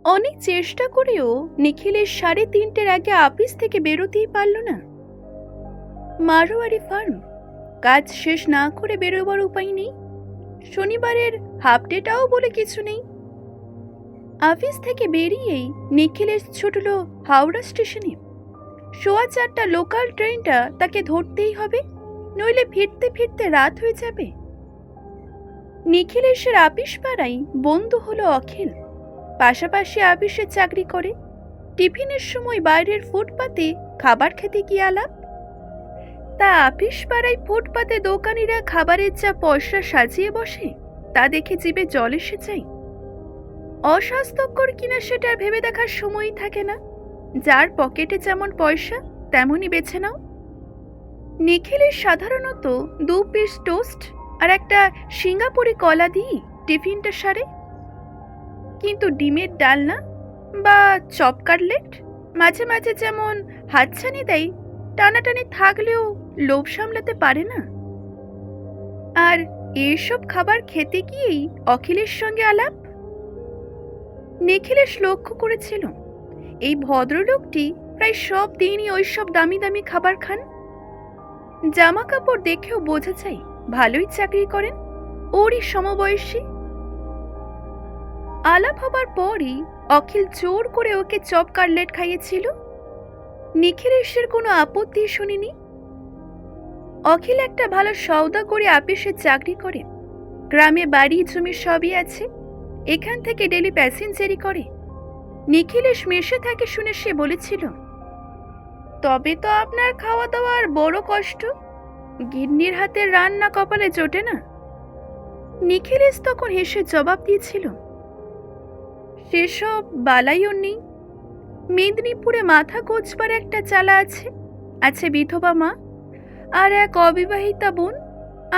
অনেক চেষ্টা করেও নিখিলের 3:30-এর আগে অফিস থেকে বেরোতেই পারল না। মারোয়ারি ফার্ম, কাজ শেষ না করে বেরোবার উপায় নেই। শনিবারের হাফ ডেটাও বলে কিছু নেই। অফিস থেকে বেরিয়েই নিখিলেশ ছুটল হাওড়া স্টেশনে। 4:15 লোকাল ট্রেনটা তাকে ধরতেই হবে, নইলে ফিরতে ফিরতে রাত হয়ে যাবে। নিখিলেশের অফিস পাড়ায় বন্ধু হলো অখিল। পাশাপাশি অফিসে চাকরি করে। টিফিনের সময় বাইরের ফুটপাতে খাবার খেতে কি আলাপ। তা অফিস পাড়ায় ফুটপাতে দোকানিরা খাবারের যা পয়সা সাজিয়ে বসে, তা দেখে জিভে জল এসে যায়। অস্বাস্থ্যকর কিনা সেটা ভেবে দেখার সময়ই থাকে না। যার পকেটে যেমন পয়সা তেমনই বেছে নাও। নিখিলের সাধারণত 2 পিস টোস্ট আর একটা সিঙ্গাপুরি কলা দিয়ে টিফিনটা সারে। কিন্তু ডিমের ডালনা বা চপ কাটলেট মাঝে মাঝে যেমন হাতছানি দেয়, টানাটানি থাকলেও লোভ সামলাতে পারে না। আর এসব খাবার খেতে গিয়েই অখিলের সঙ্গে আলাপ। নিখিলেশ লক্ষ্য করেছিল এই ভদ্রলোকটি প্রায় সব দিনই ওইসব দামি দামি খাবার খান। জামা কাপড় দেখেও বোঝা যায় ভালোই চাকরি করেন, ওরই সমবয়সী। আলাপ হবার পরই অখিল জোর করে ওকে চপ কাটলেট খাইয়েছিল। নিখিলেশের কোনো আপত্তি শুনিনি। অখিল একটা ভালো সওদা করে অফিসে চাকরি করে। গ্রামে বাড়ি জমি সবই আছে। এখান থেকে ডেলি প্যাসেঞ্জারি করে। নিখিলেশ মেশে থাকে শুনে সে বলেছিল, তবে তো আপনার খাওয়া দাওয়ার বড় কষ্ট, গিন্নির হাতের রান্না কপালে জোটে না। নিখিলেশ তখন হেসে জবাব দিয়েছিল, সেসব বালাইও নেই। মেদিনীপুরে মাথা গোছবার একটা চালা আছে, আছে বিধবা মা, আর এক অবিবাহিতা বোন,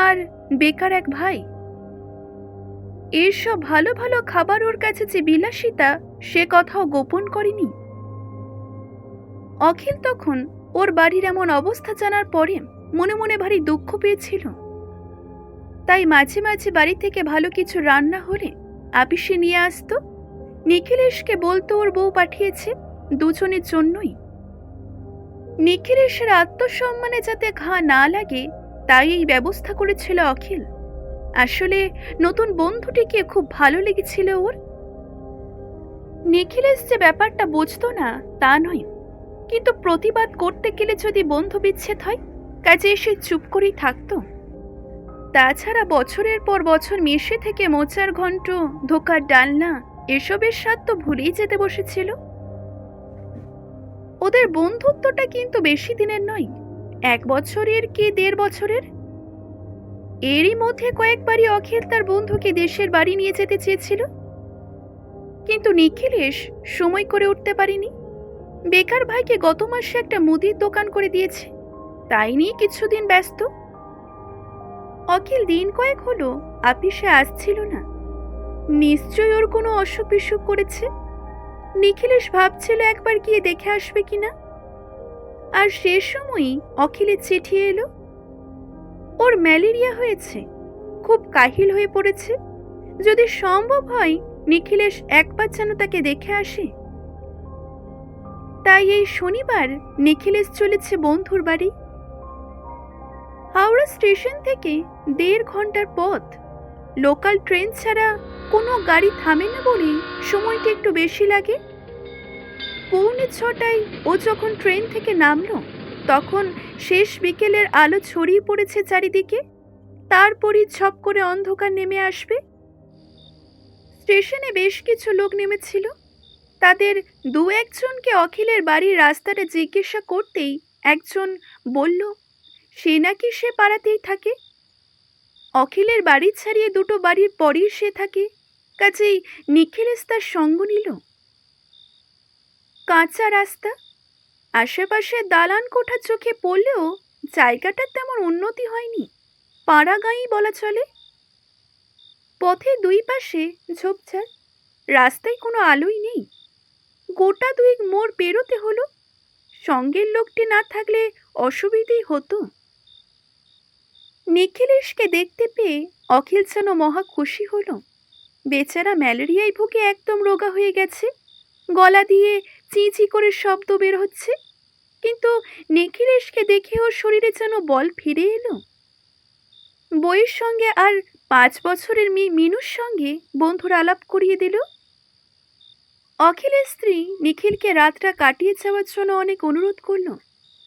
আর বেকার এক ভাই। এসব ভালো ভালো খাবার ওর কাছে যে বিলাসিতা, সে কথাও গোপন করেনি। অখিল তখন ওর বাড়ির এমন অবস্থা জানার পরে মনে মনে ভারী দুঃখ পেয়েছিল। তাই মাঝে মাঝে বাড়ি থেকে ভালো কিছু রান্না হলে আপিসে নিয়ে আসতো। নিখিলেশকে বলতো ওর বউ পাঠিয়েছে, দুজনের জন্যই। নিখিলেশের আত্মসম্মানে যাতে ঘা না লাগে, তাই এই ব্যবস্থা করেছিল অখিল। আসলে নতুন বন্ধুটিকে খুব ভালো লেগেছিল ওর। নিখিলেশ যে ব্যাপারটা বুঝতো না তা নয়, কিন্তু প্রতিবাদ করতে গেলে যদি বন্ধু বিচ্ছেদ হয়, কাজে এসে চুপ করেই থাকতো। তাছাড়া বছরের পর বছর মেশে থেকে মোচার ঘন্ট, ধোকার ডালনা, এসবের স্বাদ তো ভুলেই যেতে বসেছিল। ওদের বন্ধুত্বটা কিন্তু বেশি দিনের নয়, 1 বছরের কি 1.5 বছরের। এরই মধ্যে কয়েকবারই অখিল তার বন্ধুকে দেশের বাড়ি নিয়ে যেতে চেয়েছিল, কিন্তু নিখিলেশ সময় করে উঠতে পারেনি। বেকার ভাইকে গত মাসে একটা মুদির দোকান করে দিয়েছে, তাই নিয়ে কিছুদিন ব্যস্ত। অখিল দিন কয়েক হলো আপিসে আসছিল না। নিশ্চয়ই ওর কোনো অসুখ বিসুখ করেছে। নিখিলেশ ভাবছিল একবার গিয়ে দেখে আসবে কিনা। আর সে সময়ই অখিলের চিঠি এলো, ওর ম্যালেরিয়া হয়েছে, খুব কাহিল হয়ে পড়েছে। যদি সম্ভব হয় নিখিলেশ একবার যেন তাকে দেখে আসে। তাই এই শনিবার নিখিলেশ চলেছে বন্ধুর বাড়ি। হাওড়া স্টেশন থেকে 1.5 ঘন্টার পথ। লোকাল ট্রেন ছাড়া কোনো গাড়ি থামে না বলে সময়টা একটু বেশি লাগে। 6:45 ও যখন ট্রেন থেকে নামলো, তখন শেষ বিকেলের আলো ছড়িয়ে পড়েছে চারিদিকে। তারপরই ঝপ করে অন্ধকার নেমে আসবে। স্টেশনে বেশ কিছু লোক নেমেছিল। তাদের 2-1 জনকে অখিলের বাড়ির রাস্তাটা জিজ্ঞাসা করতেই একজন বলল সে নাকি সে পাড়াতেই থাকে। অখিলের বাড়ি ছাড়িয়ে 2টো বাড়ির পরেই সে থাকে, কাজেই নিখিলেশ তার সঙ্গ নিল। কাঁচা রাস্তা, আশেপাশে দালান কোঠা চোখে পড়লেও জায়গাটার তেমন উন্নতি হয়নি, পাড়া গাঁই বলা চলে। পথে 2 পাশে ঝোপঝাড়, রাস্তায় কোনো আলোই নেই। গোটা 2 মোড় পেরোতে হলো। সঙ্গের লোকটি না থাকলে অসুবিধেই হতো। নিখিলেশকে দেখতে পেয়ে অখিল যেন মহা খুশি হলো। বেচারা ম্যালেরিয়ায় ভুগে একদম রোগা হয়ে গেছে, গলা দিয়ে চি চি করে শব্দ বের হচ্ছে, কিন্তু নিখিলেশকে দেখে ওর শরীরে যেন বল ফিরে এলো। বইয়ের সঙ্গে আর 5 বছরের মেয়ে মিনুর সঙ্গে বন্ধুর আলাপ করিয়ে দিল। অখিলের স্ত্রী নিখিলকে রাতটা কাটিয়ে যাওয়ার জন্য অনেক অনুরোধ করলো,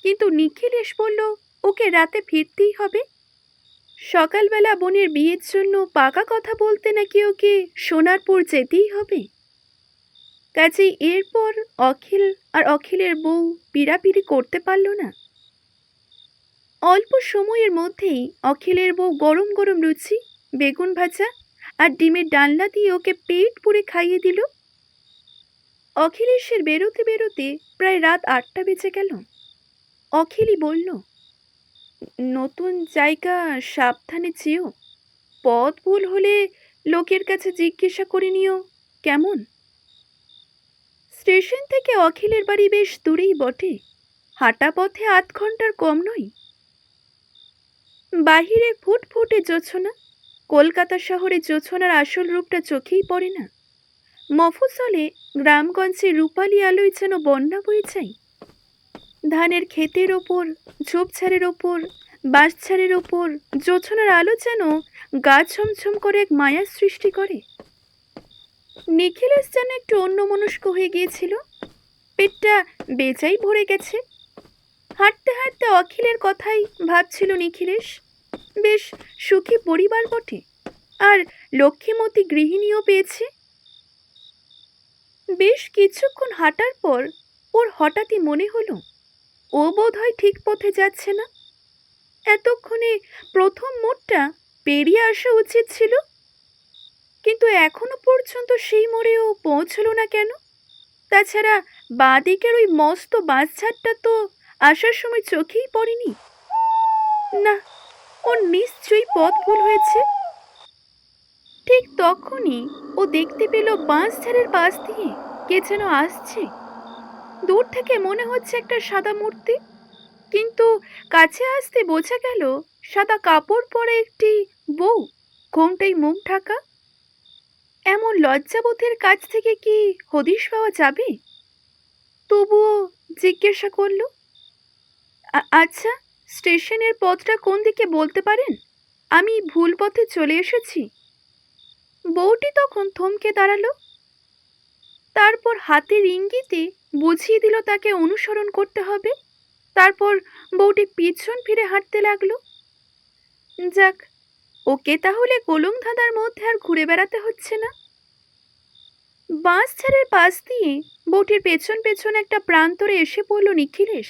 কিন্তু নিখিলেশ বলল ওকে রাতে ফিরতেই হবে। সকালবেলা বোনের বিয়ের জন্য পাকা কথা বলতে নাকি ওকে সোনারপুর যেতেই হবে। কাজেই এরপর অখিল আর অখিলের বউ পীড়াপিড়ি করতে পারল না। অল্প সময়ের মধ্যেই অখিলের বউ গরম গরম লুচি, বেগুন ভাজা আর ডিমের ডালনা দিয়ে ওকে পেট পুরে খাইয়ে দিল। অখিলেশের বেরোতে বেরোতে প্রায় রাত 8টা বেজে গেল। অখিলই বলল, নতুন জায়গা সাবধানে যেও, পথ ভুল হলে লোকের কাছে জিজ্ঞাসা করে নিও কেমন। স্টেশন থেকে অখিলের বাড়ি বেশ দূরেই বটে, হাঁটা পথে 8 ঘন্টার কম নয়। বাহিরে ফুটফুটে জোছনা, কলকাতা শহরে জোছনার আসল রূপটা চোখেই পড়ে না। মফস্বলে গ্রামগঞ্জে রূপালী আলোয় যেন বন্যা বয়ে যায়। ধানের ক্ষেতের ওপর, ঝোপঝাড়ের ওপর, বাঁশঝাড়ের ওপর জোছনার আলো যেন গা ছমছম করে এক মায়ার সৃষ্টি করে। নিখিলেশ যেন একটু অন্যমনস্ক হয়ে গিয়েছিল, পেটটা বেজায় ভরে গেছে। হাঁটতে হাঁটতে অখিলের কথাই ভাবছিল নিখিলেশ। বেশ সুখী পরিবার বটে, আর লক্ষ্মীমতী গৃহিণীও পেয়েছে। বেশ কিছুক্ষণ হাঁটার পর ওর হঠাৎই মনে হলো ও বোধহয় ঠিক পথে যাচ্ছে না। এতক্ষণে প্রথম মোড়টা পেরিয়ে আসা উচিত ছিল, কিন্তু এখনো পর্যন্ত সেই মোড়েও পৌঁছলো না কেন? তাছাড়া বাঁ দিকের ওই মস্ত বাঁশঝাড়টা তো আসার সময় চোখেই পড়েনি। না, ওর নিশ্চয়ই পথ ভুল হয়েছে। ঠিক তখনই ও দেখতে পেল বাঁশঝাড়ের পাশ দিয়ে কে যেন আসছে। দূর থেকে মনে হচ্ছে একটা সাদা মূর্তি, কিন্তু কাছে আসতে বোঝা গেল সাদা কাপড় পরে একটি বউ, ঘোমটায় মুখ ঢাকা। এমন লজ্জাবোধের কাছ থেকে কি হদিশ পাওয়া যাবে? তবুও জিজ্ঞাসা করল, আচ্ছা, স্টেশনের পথটা কোন দিকে বলতে পারেন? আমি ভুল পথে চলে এসেছি। বউটি তখন থমকে দাঁড়ালো, তারপর হাতের ইঙ্গিতে বুঝিয়ে দিল তাকে অনুসরণ করতে হবে। তারপর বউটি পিছন ফিরে হাঁটতে লাগলো। যাক, ওকে তাহলে কলম ধাঁধার মধ্যে আর ঘুরে বেড়াতে হচ্ছে না। বাঁশঝাড়ের পাশ দিয়ে বউটির পেছন পেছন একটা প্রান্তরে এসে পড়ল নিখিলেশ।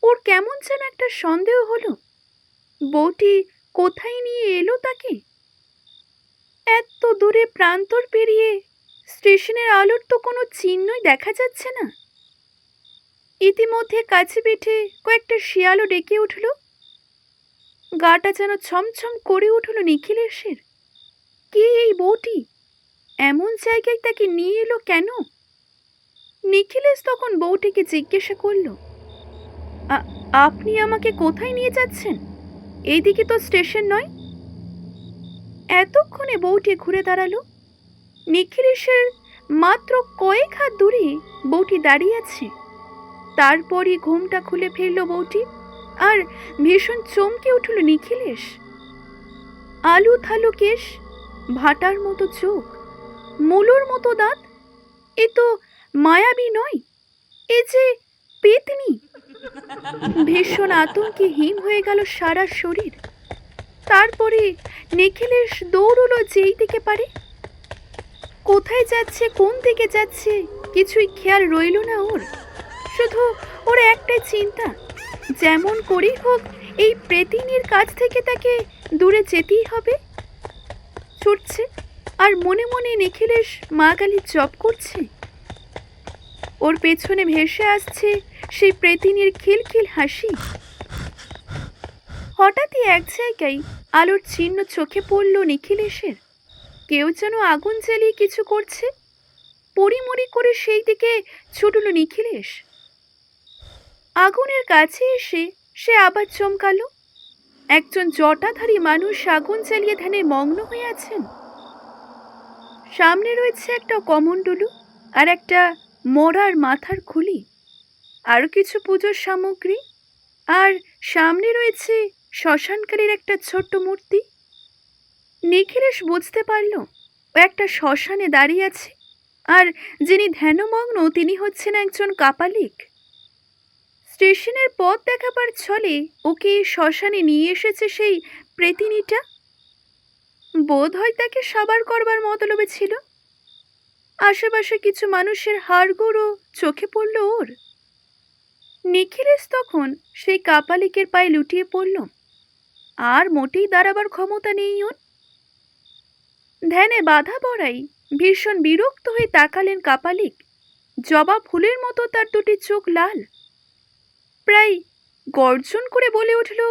ওর কেমন যেন একটা সন্দেহ হলো, বউটি কোথায় নিয়ে এলো তাকে। এত দূরে প্রান্তর পেরিয়ে স্টেশনের আলোর তো কোনো চিহ্নই দেখা যাচ্ছে না। ইতিমধ্যে কাছে পিঠে কয়েকটা শিয়ালও ডেকে উঠল। গাটা যেন ছমছম করে উঠল নিখিলেশের। কে এই বউটি? এমন জায়গায় তাকে নিয়ে এলো কেন? নিখিলেশ তখন বউটিকে জিজ্ঞাসা করল, আপনি আমাকে কোথায় নিয়ে যাচ্ছেন? এইদিকে তো স্টেশন নয়। এতক্ষণে বউটি ঘুরে দাঁড়ালো। নিখিলেশের মাত্র কয়েক হাত দূরে বউটি দাঁড়িয়ে আছে। তারপরই ঘুমটা খুলে ফেলল বউটি, আর ভীষণ চমকে উঠল নিখিলেশ। আলু থালু কেশ, ভাটার মতো চোখ, মুলোর মতো দাঁত, এ তো মায়াবী নয়, এ যে পেতনি। ভীষণ আতঙ্কে হিম হয়ে গেল সারা শরীর। তারপরে নিখিলেশ দৌড়লো যেই দিকে পারে। কোথায় যাচ্ছে, কোন দিকে যাচ্ছে কিছুই খেয়াল রইল না ওর। শুধু ওর একটাই চিন্তা, যেমন করেই হোক এই প্রেতিনীর কাছ থেকে তাকে দূরে যেতেই হবে। ছুটছে, আর মনে মনে নিখিলেশ মা কালীর জপ করছে। ওর পেছনে ভেসে আসছে সেই প্রেতিনীর খিলখিল হাসি। হঠাৎই এক জায়গায় আলোর চিহ্ন চোখে পড়ল নিখিলেশের। কেউ যেন আগুন জ্বালিয়ে কিছু করছে। পরিমরি করে সেই দিকে ছুটল নিখিলেশ। আগুনের কাছে এসে সে আবার চমকালো। একজন জটাধারী মানুষ আগুন জ্বালিয়ে ধ্যানে মগ্ন হয়ে আছেন। সামনে রয়েছে একটা কমণ্ডলু আর একটা মরার মাথার খুলি, আরো কিছু পুজোর সামগ্রী, আর সামনে রয়েছে শ্মশানকারীর একটা ছোট্ট মূর্তি। নিখিলেশ বুঝতে পারল ও একটা শ্মশানে দাঁড়িয়ে আছে, আর যিনি ধ্যানমগ্ন তিনি হচ্ছেন একজন কাপালিক। স্টেশনের পথ দেখাবার ছলে ওকে এই শ্মশানে নিয়ে এসেছে সেই প্রেতিনীটা। বোধ হয় তাকে সাবার করবার মতলবে ছিল। আশেপাশে কিছু মানুষের হাড়গোড়ও চোখে পড়ল ওর। নিখিলেশ তখন সেই কাপালিকের পায়ে লুটিয়ে পড়ল। আর মোটেই দাঁড়াবার ক্ষমতা নেই ওর। ধ্যানে বাধা পড়াই ভীষণ বিরক্ত হয়ে তাকালেন কাপালিক। জবা ফুলের মতো তার দুটি চোখ লাল। প্রায় গর্জন করে বলে উঠল,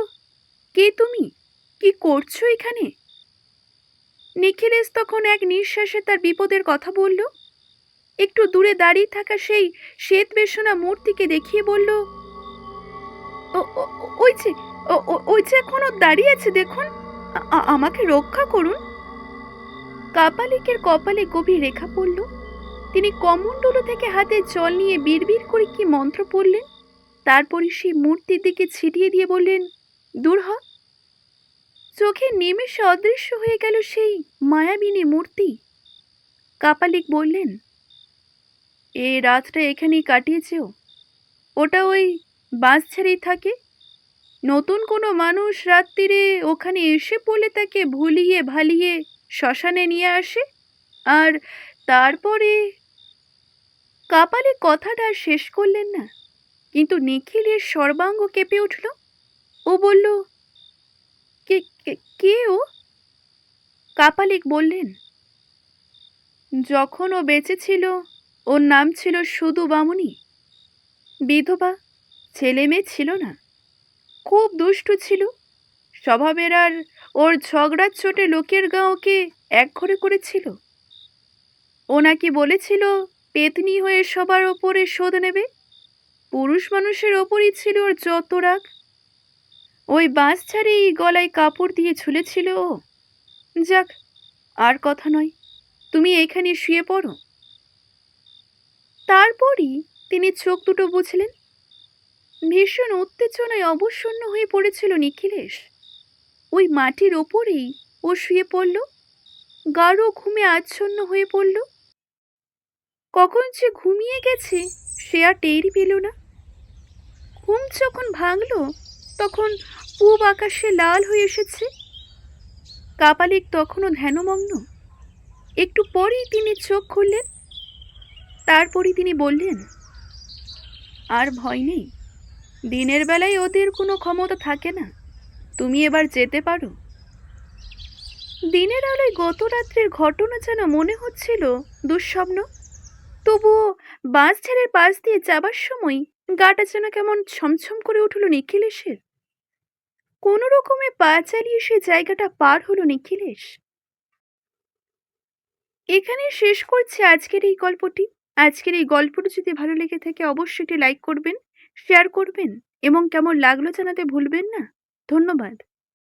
কে তুমি? কি করছো এখানে? নিখিলেশ তখন এক নিঃশ্বাসে তার বিপদের কথা বলল। একটু দূরে দাঁড়িয়ে থাকা সেই শ্বেত বেশনা মূর্তিকে দেখিয়ে বলল, ওই যে ওই যে এখনো দাঁড়িয়ে আছে দেখুন, আমাকে রক্ষা করুন। কাপালিকের কপালে গভীর রেখা পড়ল। তিনি কমণ্ডলু থেকে হাতে জল নিয়ে বিড়বিড় করে কি মন্ত্র পড়লেন। তারপরে সেই মূর্তির দিকে ছিটিয়ে দিয়ে বললেন, দূর হ। চোখে নিমেষে অদৃশ্য হয়ে গেল সেই মায়াবিনী মূর্তি। কাপালিক বললেন, এই রাতটা এখানেই কাটিয়েছেও? ওটা ওই বাঁশঝাড়েই থাকে। নতুন কোনো মানুষ রাত্রিরে ওখানে এসে পড়লে তাকে ভুলিয়ে ভালিয়ে শ্মশানে নিয়ে আসে, আর তারপরে। কাপালিক কথাটা আর শেষ করলেন না, কিন্তু নিখিলের সর্বাঙ্গ কেঁপে উঠল। ও বলল, কে কে ও? কাপালিক বললেন, যখন ও বেঁচে ছিল ওর নাম ছিল শুধু বামুনি। বিধবা, ছেলে মেয়ে ছিল না, খুব দুষ্টু ছিল স্বভাবের, আর ওর ঝগড়ার চোটে লোকের গাঁ ওকে একঘরে করেছিল। ও নাকি বলেছিল পেতনি হয়ে সবার ওপরে শোধ নেবে। পুরুষ মানুষের ওপরই ছিল ওর যত রাগ। ওই বাঁশ ছাড়েই গলায় কাপড় দিয়ে ঝুলেছিল ও। যাক, আর কথা নয়, তুমি এখানে শুয়ে পড়ো। তারপরই তিনি চোখ দুটো বুঝলেন। ভীষণ উত্তেজনায় অবসন্ন হয়ে পড়েছিল নিখিলেশ। ওই মাটির ওপরেই ও শুয়ে পড়ল, গাঢ় ঘুমে আচ্ছন্ন হয়ে পড়ল। কখন যে ঘুমিয়ে গেছে সে আর টেরই পেল না। ঘুম যখন ভাঙল তখন পূব আকাশে লাল হয়ে এসেছে। কাপালিক তখনও ধ্যানমগ্ন। একটু পরেই তিনি চোখ খুললেন। তারপরই তিনি বললেন, আর ভয় নেই। দিনের বেলায় ওদের কোনো ক্ষমতা থাকে না, তুমি এবার যেতে পারো। দিনের আলোয় গত রাত্রের ঘটনা যেন মনে হচ্ছিল দুঃস্বপ্ন। তবুও বাঁশঝাড়ের পাশ দিয়ে যাবার সময় গাটা যেন কেমন ছমছম করে উঠল নিখিলেশের। কোনো রকমে পা চালিয়ে সে জায়গাটা পার হলো নিখিলেশ। এখানেই শেষ করছি আজকের এই গল্পটি। আজকের এই গল্পটি যদি ভালো লেগে থাকে অবশ্যই একটি লাইক করবেন, শেয়ার করবেন এবং কেমন লাগলো জানাতে ভুলবেন না। ধন্যবাদ।